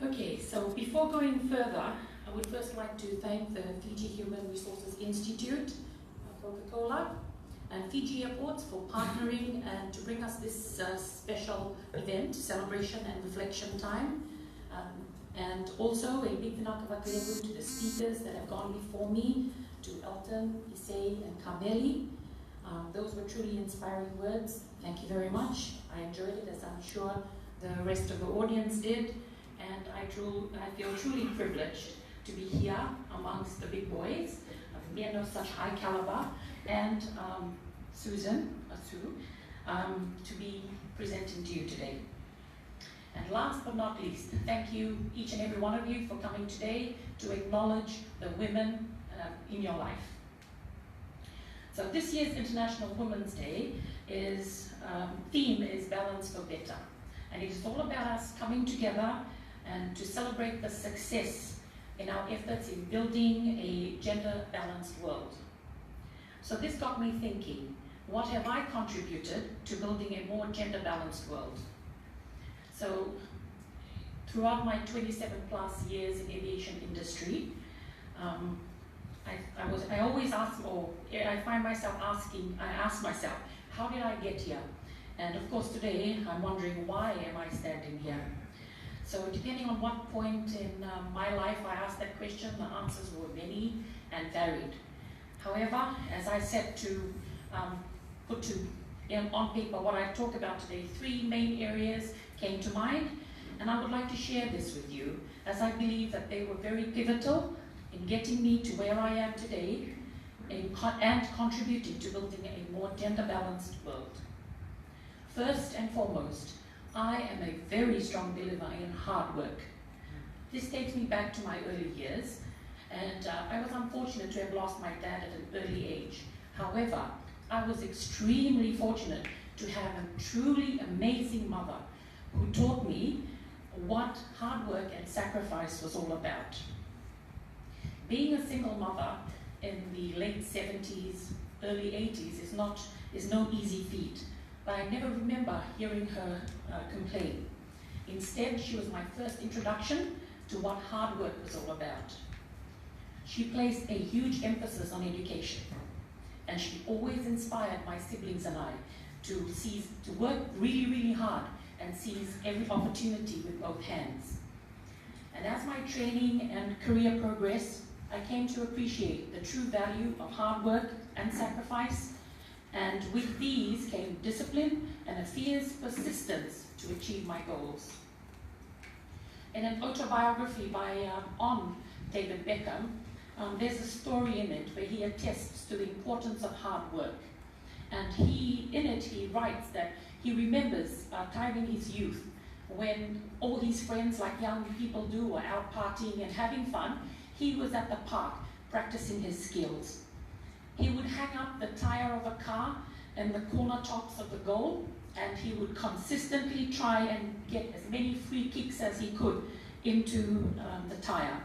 Okay, so before going further, I would first like to thank the Fiji Human Resources Institute, Coca-Cola, and Fiji Airports for partnering and to bring us this special event, celebration and reflection time. And also a big whakatau to the speakers that have gone before me, to Elton, Issei, and Kameli. Those were truly inspiring words. Thank you very much. I enjoyed it, as I'm sure the rest of the audience did. And I feel truly privileged to be here amongst the big boys, men of such high caliber, and Susan, Sue, to be presenting to you today. And last but not least, thank you, each and every one of you, for coming today to acknowledge the women in your life. So this year's International Women's Day theme is Balance for Better. And it is all about us coming together and to celebrate the success in our efforts in building a gender-balanced world. So this got me thinking, what have I contributed to building a more gender-balanced world? So throughout my 27 plus years in aviation industry, I always ask, or I find myself asking, I ask myself, how did I get here? And of course today, I'm wondering, why am I standing here? So depending on what point in my life I asked that question, the answers were many and varied. However, as I said to put on paper what I talk about today, three main areas came to mind, and I would like to share this with you, as I believe that they were very pivotal in getting me to where I am today and contributing to building a more gender-balanced world. First and foremost, I am a very strong believer in hard work. This takes me back to my early years, and I was unfortunate to have lost my dad at an early age. However, I was extremely fortunate to have a truly amazing mother who taught me what hard work and sacrifice was all about. Being a single mother in the late 70s, early 80s is no easy feat, but I never remember hearing her complain. Instead, she was my first introduction to what hard work was all about. She placed a huge emphasis on education, and she always inspired my siblings and I to work really, really hard and seize every opportunity with both hands. And as my training and career progressed, I came to appreciate the true value of hard work and sacrifice, and with these came discipline and a fierce persistence to achieve my goals. In an autobiography by David Beckham, there's a story in it where he attests to the importance of hard work. And in it he writes that he remembers a time in his youth when all his friends, like young people do, were out partying and having fun. He was at the park practicing his skills. He would hang up the tire of a car and the corner tops of the goal, and he would consistently try and get as many free kicks as he could into the tire.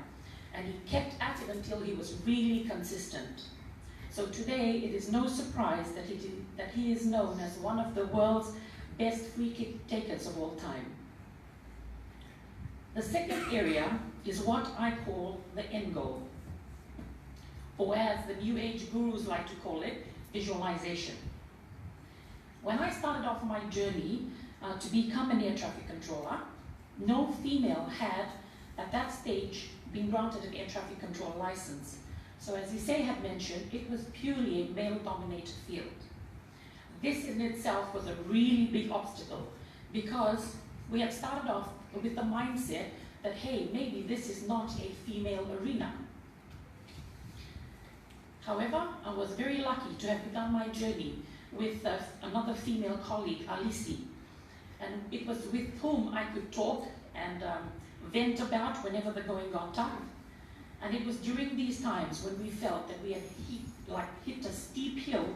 And he kept at it until he was really consistent. So today, it is no surprise that he is known as one of the world's best free kick takers of all time. The second area is what I call the end goal, or as the New Age gurus like to call it, visualization. When I started off my journey to become an air traffic controller, no female had, at that stage, been granted an air traffic control license. So as Issei had mentioned, it was purely a male-dominated field. This in itself was a really big obstacle, because we had started off with the mindset that, hey, maybe this is not a female arena. However, I was very lucky to have begun my journey with another female colleague, Alisi, and it was with whom I could talk and vent about whenever the going got tough. And it was during these times when we felt that we had hit a steep hill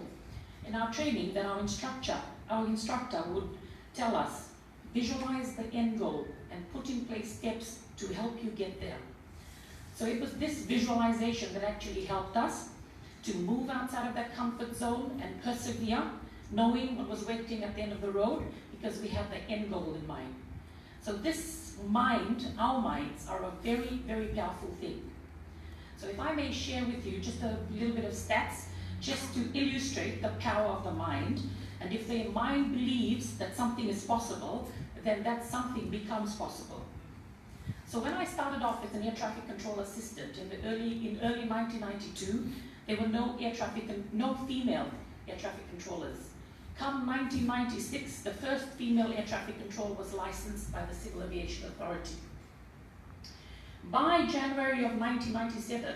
in our training that our instructor would tell us, visualize the end goal and put in place steps to help you get there. So it was this visualization that actually helped us to move outside of that comfort zone and persevere, knowing what was waiting at the end of the road, because we had the end goal in mind. So this mind, our minds, are a very, very powerful thing. So if I may share with you just a little bit of stats, just to illustrate the power of the mind, and if the mind believes that something is possible, then that something becomes possible. So when I started off as an air traffic control assistant in early 1992, there were no female air traffic controllers. Come 1996, the first female air traffic controller was licensed by the Civil Aviation Authority. By January of 1997,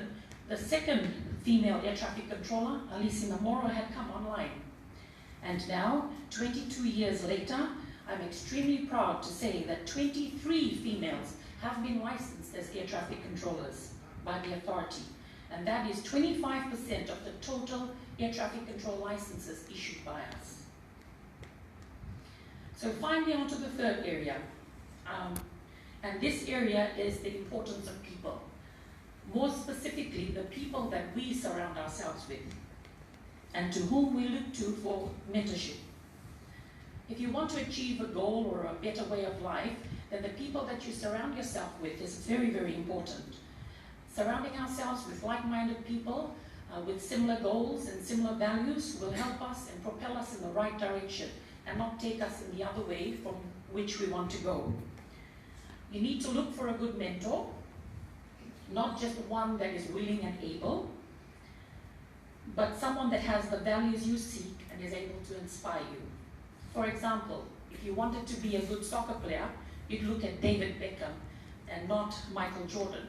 the second female air traffic controller, Alice Namoro, had come online. And now, 22 years later, I'm extremely proud to say that 23 females have been licensed as air traffic controllers by the authority. And that is 25% of the total air traffic control licenses issued by us. So finally, on to the third area. And this area is the importance of people. More specifically, the people that we surround ourselves with and to whom we look to for mentorship. If you want to achieve a goal or a better way of life, then the people that you surround yourself with is very, very important. Surrounding ourselves with like-minded people with similar goals and similar values will help us and propel us in the right direction and not take us in the other way from which we want to go. You need to look for a good mentor, not just one that is willing and able, but someone that has the values you seek and is able to inspire you. For example, if you wanted to be a good soccer player, you'd look at David Beckham and not Michael Jordan.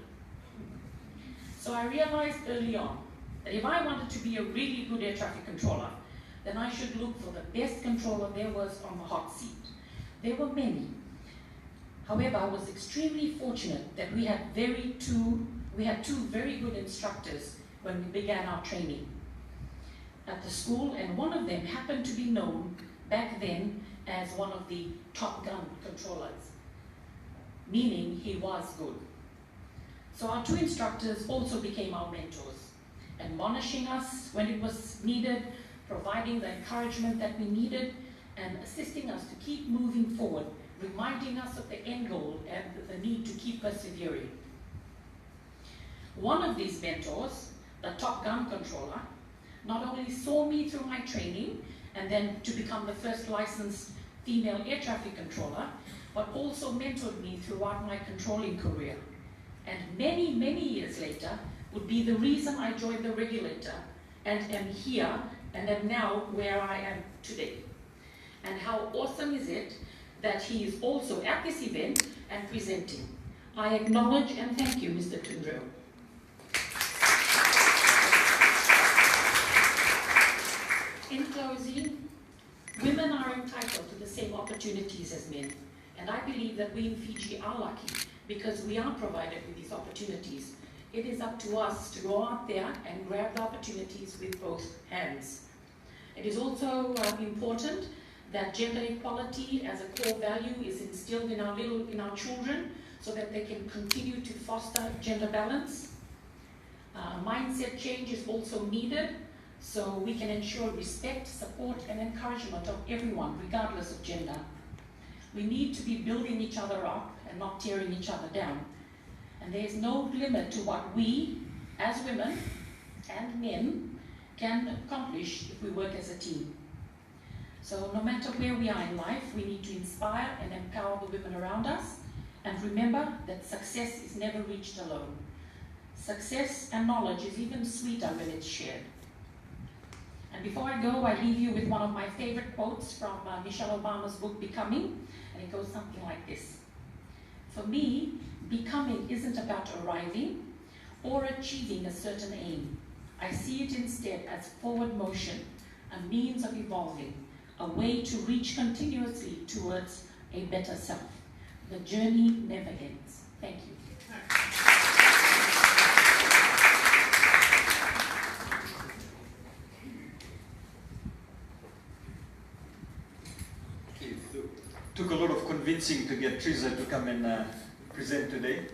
So I realized early on that if I wanted to be a really good air traffic controller, then I should look for the best controller there was on the hot seat. There were many. However, I was extremely fortunate that we had two very good instructors when we began our training at the school, and one of them happened to be known back then as one of the Top Gun controllers, meaning he was good. So our two instructors also became our mentors, admonishing us when it was needed, providing the encouragement that we needed, and assisting us to keep moving forward, reminding us of the end goal and the need to keep persevering. One of these mentors, the Top Gun controller, not only saw me through my training and then to become the first licensed female air traffic controller, but also mentored me throughout my controlling career. And many, many years later would be the reason I joined the regulator and am here and am now where I am today. And how awesome is it that he is also at this event and presenting. I acknowledge and thank you, Mr. Tundrell. In closing, women are entitled to the same opportunities as men, and I believe that we in Fiji are lucky because we are provided with these opportunities. It is up to us to go out there and grab the opportunities with both hands. It is also important that gender equality as a core value is instilled in our children so that they can continue to foster gender balance. Mindset change is also needed so we can ensure respect, support, and encouragement of everyone, regardless of gender. We need to be building each other up and not tearing each other down. And there is no limit to what we, as women and men, can accomplish if we work as a team. So no matter where we are in life, we need to inspire and empower the women around us. And remember that success is never reached alone. Success and knowledge is even sweeter when it's shared. And before I go, I leave you with one of my favorite quotes from Michelle Obama's book, Becoming, and it goes something like this. For me, becoming isn't about arriving or achieving a certain aim. I see it instead as forward motion, a means of evolving, a way to reach continuously towards a better self. The journey never ends. Thank you. Took a lot of convincing to get Teresa to come and present today.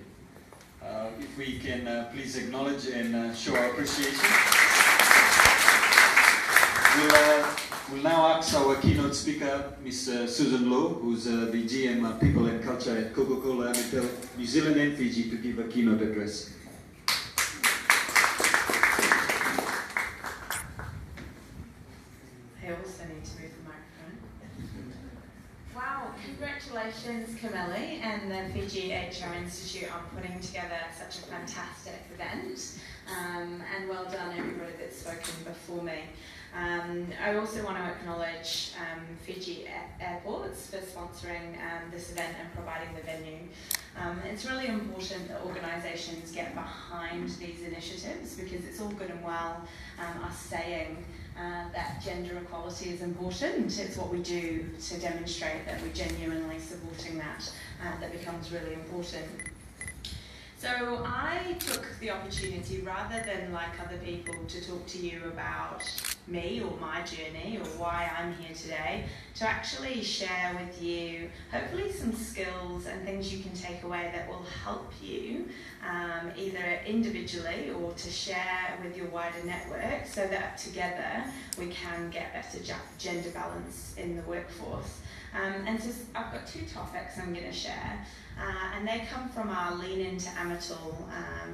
If we can please acknowledge and show our appreciation. We'll now ask our keynote speaker, Ms. Susan Lowe, who's the GM People and Culture at Coca-Cola Amatil, New Zealand and Fiji, to give a keynote address. I also need to move the microphone. Wow, congratulations Camille and the Fiji HR Institute on putting together such a fantastic event. And well done everybody that's spoken before me. I also want to acknowledge Fiji Airports for sponsoring this event and providing the venue. It's really important that organisations get behind these initiatives, because it's all good and well us saying that gender equality is important. It's what we do to demonstrate that we're genuinely supporting that that becomes really important. So I took the opportunity, rather than like other people, to talk to you about me or my journey or why I'm here today, to actually share with you hopefully some skills and things you can take away that will help you either individually or to share with your wider network, so that together we can get better gender balance in the workforce. And so I've got two topics I'm going to share. And they come from our Lean Into Amatil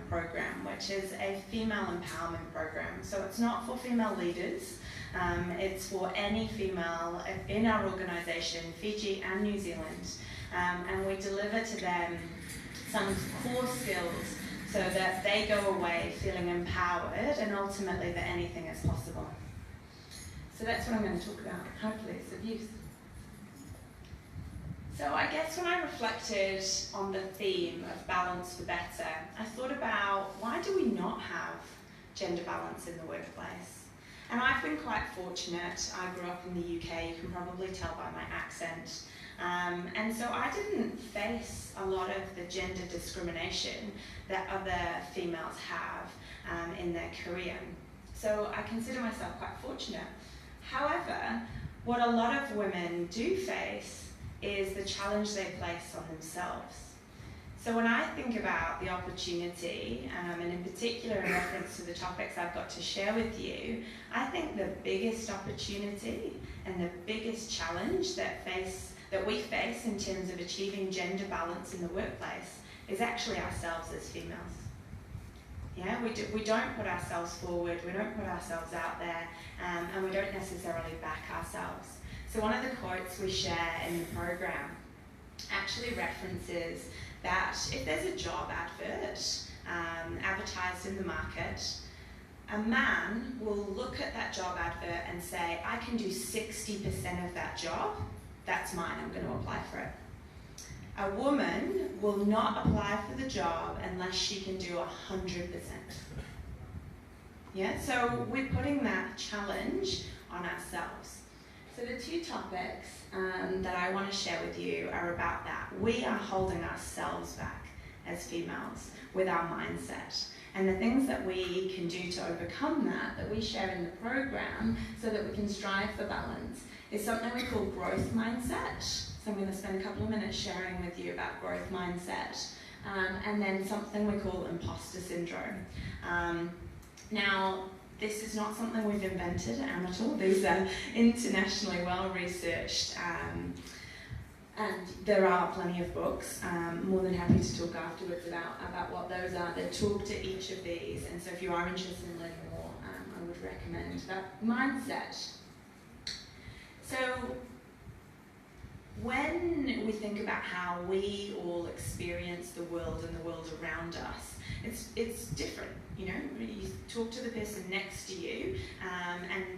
program, which is a female empowerment program. So it's not for female leaders, it's for any female in our organisation, Fiji and New Zealand. And we deliver to them some core skills so that they go away feeling empowered and ultimately that anything is possible. So that's what I'm going to talk about. Hopefully it's of use. So I guess when I reflected on the theme of balance for better, I thought about, why do we not have gender balance in the workplace? And I've been quite fortunate. I grew up in the UK, you can probably tell by my accent. And so I didn't face a lot of the gender discrimination that other females have in their career. So I consider myself quite fortunate. However, what a lot of women do face is the challenge they place on themselves. So when I think about the opportunity, and in particular in reference to the topics I've got to share with you, I think the biggest opportunity and the biggest challenge that we face in terms of achieving gender balance in the workplace is actually ourselves as females. Yeah, we don't put ourselves forward, we don't put ourselves out there, and we don't necessarily back ourselves. So one of the quotes we share in the program actually references that if there's a job advert advertised in the market, a man will look at that job advert and say, I can do 60% of that job, that's mine, I'm going to apply for it. A woman will not apply for the job unless she can do 100%. Yeah, so we're putting that challenge on ourselves. So the two topics that I want to share with you are about that. We are holding ourselves back as females with our mindset. And the things that we can do to overcome that we share in the program so that we can strive for balance, is something we call growth mindset. So I'm going to spend a couple of minutes sharing with you about growth mindset. And then something we call imposter syndrome. Now, this is not something we've invented at Amatil. These are internationally well researched, and there are plenty of books. More than happy to talk afterwards about what those are that talk to each of these. And so if you are interested in learning more, I would recommend that mindset. So when we think about how we all experience the world and the world around us, it's different. You know, you talk to the person next to you,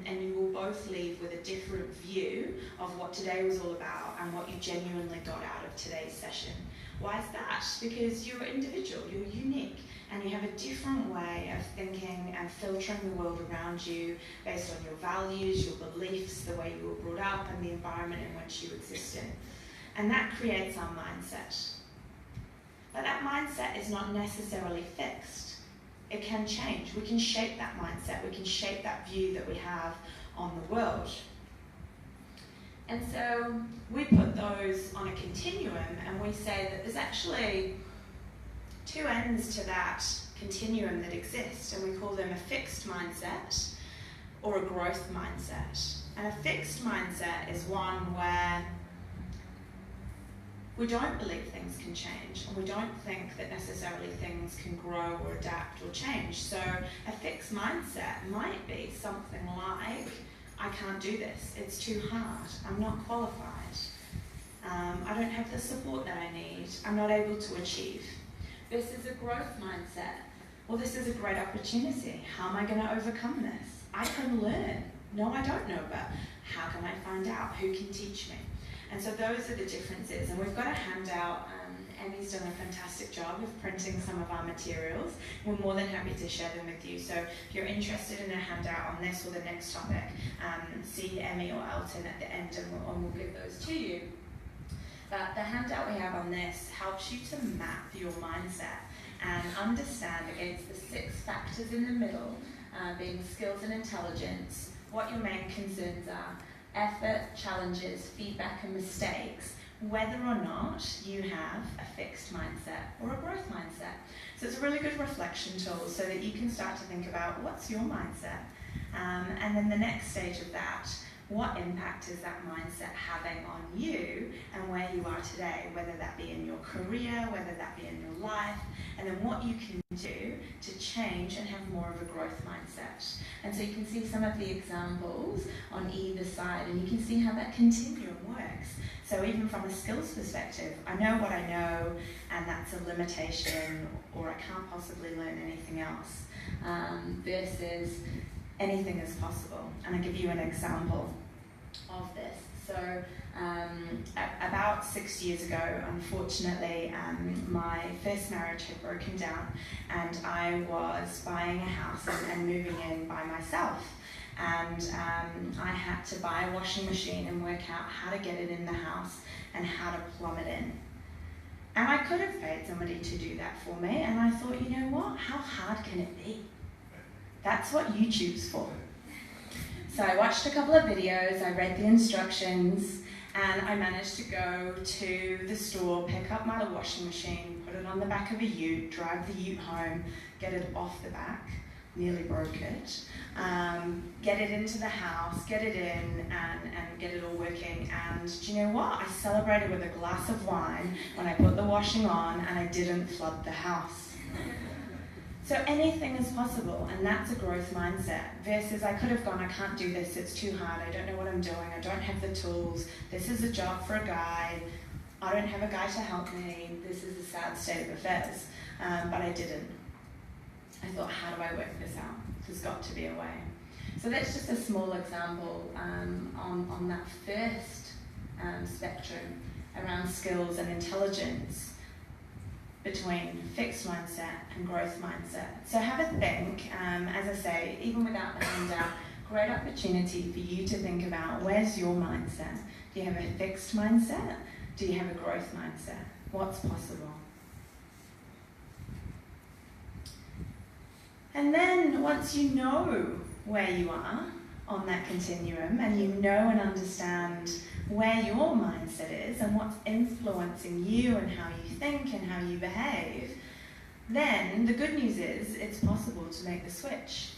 and you will both leave with a different view of what today was all about and what you genuinely got out of today's session. Why is that? Because you're individual, you're unique, and you have a different way of thinking and filtering the world around you based on your values, your beliefs, the way you were brought up, and the environment in which you exist in. And that creates our mindset. But that mindset is not necessarily fixed. It can change. We can shape that mindset. We can shape that view that we have on the world. And so we put those on a continuum, and we say that there's actually two ends to that continuum that exist, and we call them a fixed mindset or a growth mindset. And a fixed mindset is one where we don't believe things can change, and we don't think that necessarily things can grow or adapt or change. So a fixed mindset might be something like, I can't do this, it's too hard, I'm not qualified, I don't have the support that I need, I'm not able to achieve. This is a growth mindset. Well, this is a great opportunity. How am I going to overcome this? I can learn. No, I don't know, but how can I find out? Who can teach me? And so those are the differences. And we've got a handout. Emmy's done a fantastic job of printing some of our materials. We're more than happy to share them with you. So if you're interested in a handout on this or the next topic, see Emmy or Elton at the end and we'll give those to you. But the handout we have on this helps you to map your mindset and understand against the 6 factors in the middle, being skills and intelligence, what your main concerns are, effort, challenges, feedback and mistakes, whether or not you have a fixed mindset or a growth mindset. So it's a really good reflection tool so that you can start to think about what's your mindset. And then the next stage of that, what impact is that mindset having on you and where you are today, whether that be in your career, whether that be in your life, and then what you can do to change and have more of a growth mindset. And so you can see some of the examples on either side, and you can see how that continuum works. So even from a skills perspective, I know what I know, and that's a limitation, or I can't possibly learn anything else, versus anything is possible. And I'll give you an example of this. So about 6 years ago, unfortunately, my first marriage had broken down, and I was buying a house and moving in by myself. And I had to buy a washing machine and work out how to get it in the house and how to plumb it in. And I could have paid somebody to do that for me, and I thought, you know what, how hard can it be? That's what YouTube's for. So I watched a couple of videos, I read the instructions, and I managed to go to the store, pick up my washing machine, put it on the back of a ute, drive the ute home, get it off the back, nearly broke it, get it into the house, get it in, and get it all working. And do you know what? I celebrated with a glass of wine when I put the washing on and I didn't flood the house. So anything is possible, and that's a growth mindset, versus I could have gone, I can't do this, it's too hard, I don't know what I'm doing, I don't have the tools, this is a job for a guy, I don't have a guy to help me, this is a sad state of affairs. But I didn't. I thought, how do I work this out? There's got to be a way. So that's just a small example on that first spectrum around skills and intelligence, between fixed mindset and growth mindset. So have a think, as I say, even without the handout, great opportunity for you to think about, where's your mindset? Do you have a fixed mindset? Do you have a growth mindset? What's possible? And then once you know where you are on that continuum, and you know and understand where your mindset is and what's influencing you and how you think and how you behave, then the good news is it's possible to make the switch.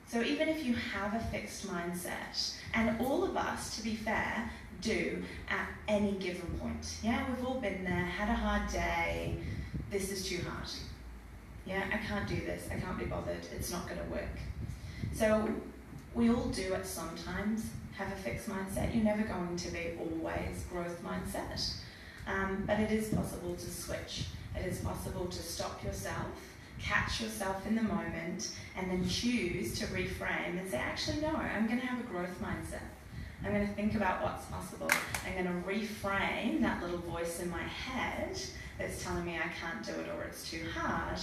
So even if you have a fixed mindset, and all of us, to be fair, do at any given point. Yeah, we've all been there, had a hard day, this is too hard. Yeah, I can't do this, I can't be bothered, it's not going to work. So we all do at some times have a fixed mindset. You're never going to be always growth mindset. But it is possible to switch. It is possible to stop yourself, catch yourself in the moment, and then choose to reframe and say, actually, no, I'm going to have a growth mindset. I'm going to think about what's possible. I'm going to reframe that little voice in my head that's telling me I can't do it or it's too hard,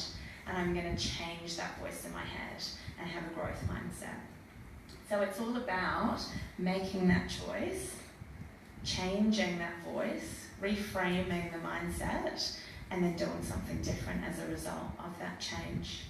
and I'm going to change that voice in my head and have a growth mindset. So it's all about making that choice, changing that voice, reframing the mindset, and then doing something different as a result of that change.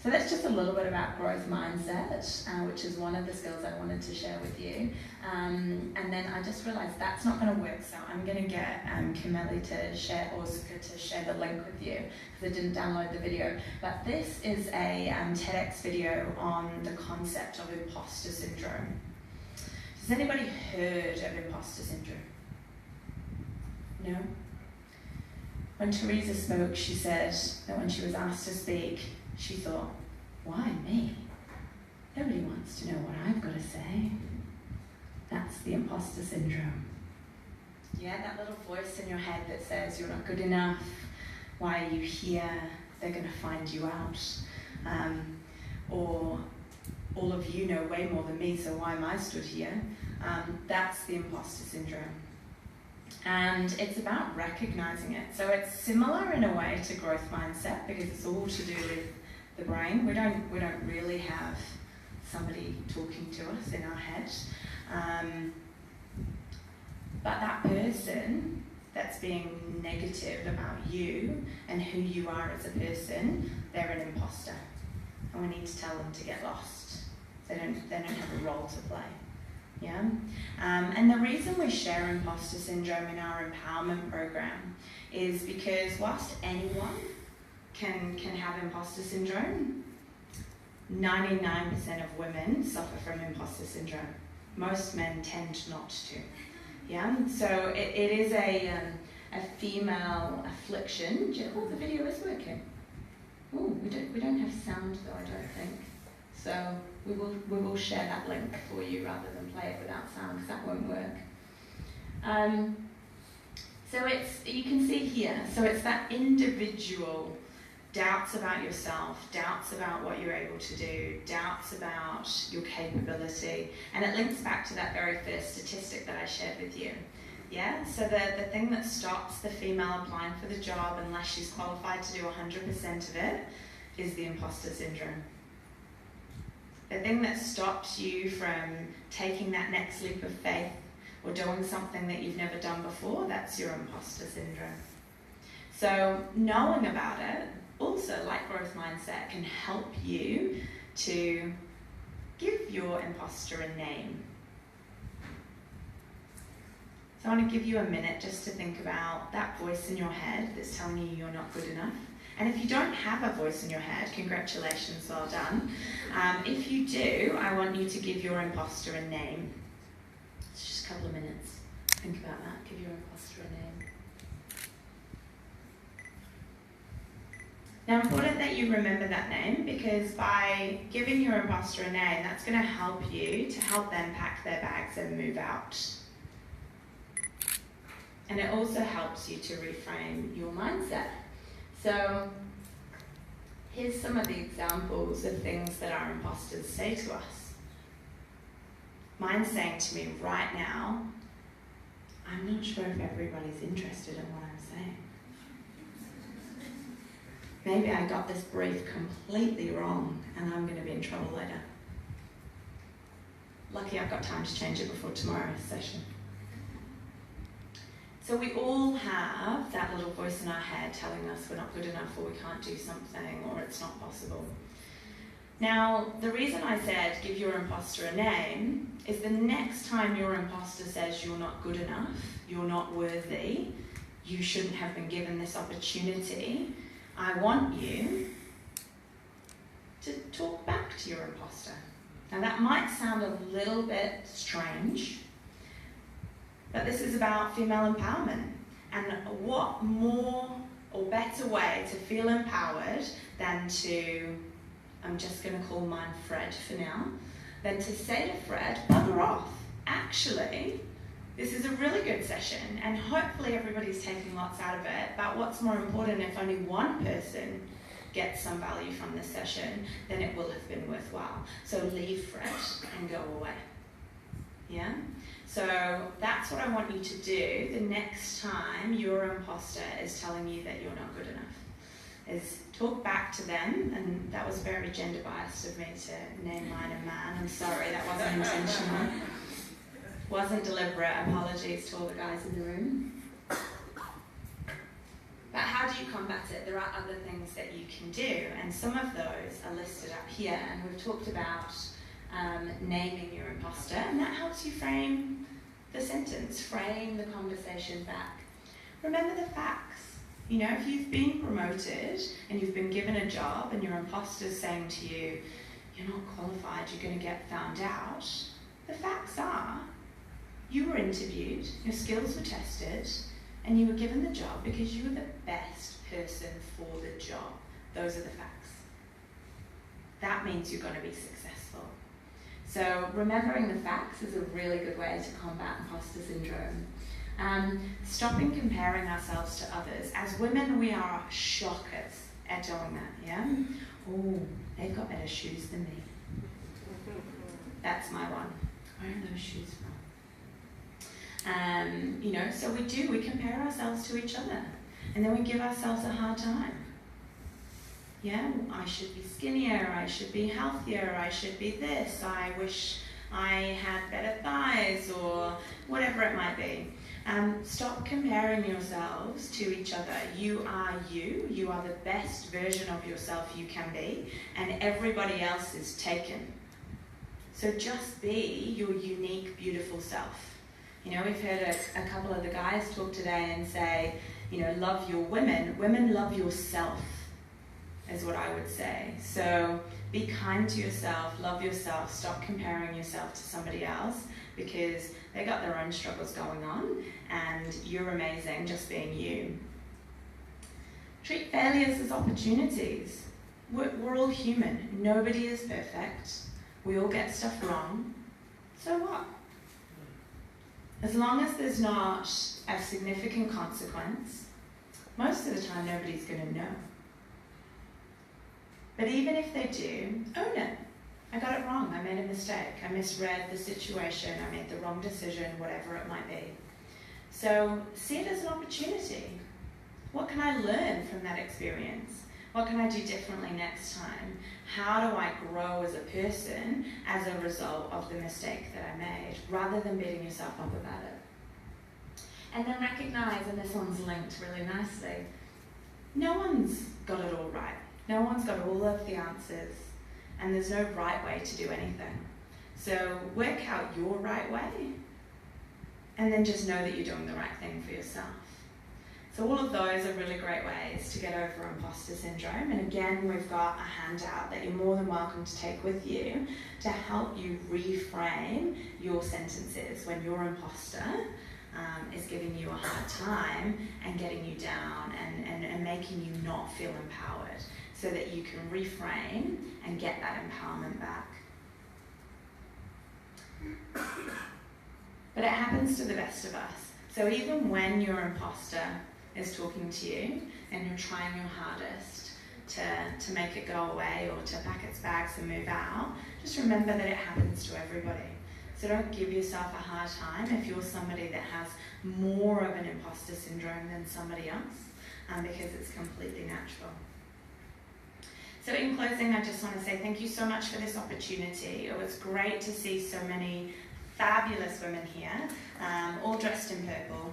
So that's just a little bit about growth mindset, which is one of the skills I wanted to share with you. And then I just realised that's not going to work, so I'm going to get Kimeli to share, or Zuka to share the link with you, because I didn't download the video. But this is a TEDx video on the concept of imposter syndrome. Has anybody heard of imposter syndrome? No? When Teresa spoke, she said that when she was asked to speak, she thought, why me? Nobody wants to know what I've got to say. That's the imposter syndrome. Yeah, that little voice in your head that says you're not good enough, why are you here, they're going to find you out. Or all of you know way more than me, so why am I stood here? That's the imposter syndrome. And it's about recognizing it. So it's similar in a way to growth mindset, because it's all to do with the brain. We don't really have somebody talking to us in our head. But that person that's being negative about you and who you are as a person, they're an imposter. And we need to tell them to get lost. They don't have a role to play. Yeah? And the reason we share imposter syndrome in our empowerment program is because whilst anyone can have imposter syndrome, 99% of women suffer from imposter syndrome. Most men tend not to. Yeah? So it is a female affliction. Oh, the video is working. Oh, we don't have sound though, I don't think. So we will share that link for you rather than play it without sound, because that won't work. So you can see here, so it's that individual doubts about yourself, doubts about what you're able to do, doubts about your capability, and it links back to that very first statistic that I shared with you. Yeah, so the thing that stops the female applying for the job unless she's qualified to do 100% of it is the imposter syndrome. The thing that stops you from taking that next leap of faith or doing something that you've never done before, that's your imposter syndrome. So knowing about it, also like growth mindset, can help you to give your imposter a name. So I want to give you a minute just to think about that voice in your head that's telling you you're not good enough. And if you don't have a voice in your head, congratulations, well done. If you do, I want you to give your imposter a name. It's just a couple of minutes. Think about that. Give your imposter a name. Now, important that you remember that name, because by giving your imposter a name, that's going to help you to help them pack their bags and move out. And it also helps you to reframe your mindset. So here's some of the examples of things that our imposters say to us. Mine's saying to me right now, I'm not sure if everybody's interested in what I'm saying. Maybe I got this brief completely wrong and I'm going to be in trouble later. Lucky I've got time to change it before tomorrow's session. So we all have that little voice in our head telling us we're not good enough, or we can't do something, or it's not possible. Now, the reason I said give your imposter a name is the next time your imposter says you're not good enough, you're not worthy, you shouldn't have been given this opportunity, I want you to talk back to your imposter. Now that might sound a little bit strange, but this is about female empowerment. And what more or better way to feel empowered than to, I'm just going to call mine Fred for now, than to say to Fred, bugger off. Actually, this is a really good session and hopefully everybody's taking lots out of it, but what's more important, if only one person gets some value from this session, then it will have been worthwhile. So leave Fred and go away. Yeah? So that's what I want you to do the next time your imposter is telling you that you're not good enough, is talk back to them. And that was very gender biased of me to name mine a man. I'm sorry, that wasn't intentional. Wasn't deliberate. Apologies to all the guys in the room. But how do you combat that's it. There are other things that you can do, and some of those are listed up here, and we've talked about naming your imposter, and that helps you frame the sentence, frame the conversation back. Remember the facts. You know, if you've been promoted and you've been given a job and your imposter's saying to you, you're not qualified, you're going to get found out, the facts are you were interviewed, your skills were tested, and you were given the job because you were the best person for the job. Those are the facts. That means you're going to be successful. So remembering the facts is a really good way to combat imposter syndrome. Stopping comparing ourselves to others. As women, we are shockers at doing that, yeah? Oh, they've got better shoes than me. That's my one. Where are those shoes from? You know, so we compare ourselves to each other, and then we give ourselves a hard time. Yeah, I should be skinnier, I should be healthier, I should be this, I wish I had better thighs, or whatever it might be. Stop comparing yourselves to each other. You are the best version of yourself you can be, and everybody else is taken. So just be your unique, beautiful self. You know, we've heard a couple of the guys talk today and say, you know, love your women. Women, love yourself, is what I would say. So be kind to yourself, love yourself, stop comparing yourself to somebody else, because they got their own struggles going on, and you're amazing just being you. Treat failures as opportunities. We're all human. Nobody is perfect. We all get stuff wrong. So what? As long as there's not a significant consequence, most of the time nobody's going to know. But even if they do, own it. I got it wrong, I made a mistake, I misread the situation, I made the wrong decision, whatever it might be. So see it as an opportunity. What can I learn from that experience? What can I do differently next time? How do I grow as a person as a result of the mistake that I made, rather than beating yourself up about it? And then recognize, and this one's linked really nicely, no one's got it all right. No one's got all of the answers, and there's no right way to do anything. So work out your right way, and then just know that you're doing the right thing for yourself. So all of those are really great ways to get over imposter syndrome. And again, we've got a handout that you're more than welcome to take with you to help you reframe your sentences when your imposter is giving you a hard time and getting you down and making you not feel empowered, so that you can reframe and get that empowerment back. But it happens to the best of us. So even when your imposter is talking to you and you're trying your hardest to make it go away or to pack its bags and move out, just remember that it happens to everybody. So don't give yourself a hard time if you're somebody that has more of an imposter syndrome than somebody else, because it's completely natural. So in closing, I just want to say thank you so much for this opportunity. It was great to see so many fabulous women here, all dressed in purple.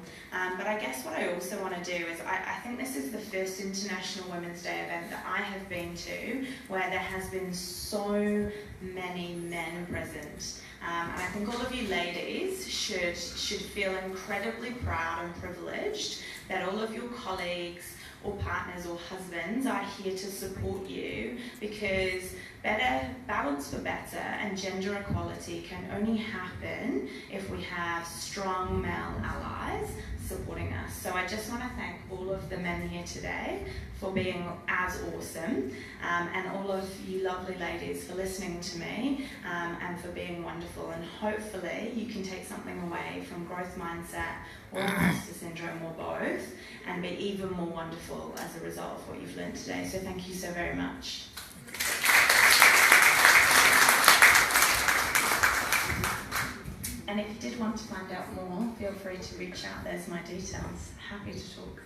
But I guess what I also want to do is, I think this is the first International Women's Day event that I have been to where there has been so many men present. And I think all of you ladies should feel incredibly proud and privileged that all of your colleagues or partners or husbands are here to support you, because better balance for better and gender equality can only happen if we have strong male allies supporting us. So I just want to thank all of the men here today for being as awesome, and all of you lovely ladies for listening to me, and for being wonderful. And hopefully you can take something away from growth mindset or imposter syndrome or both, and be even more wonderful as a result of what you've learned today. So thank you so very much. And if you did want to find out more, feel free to reach out. There's my details. Happy to talk.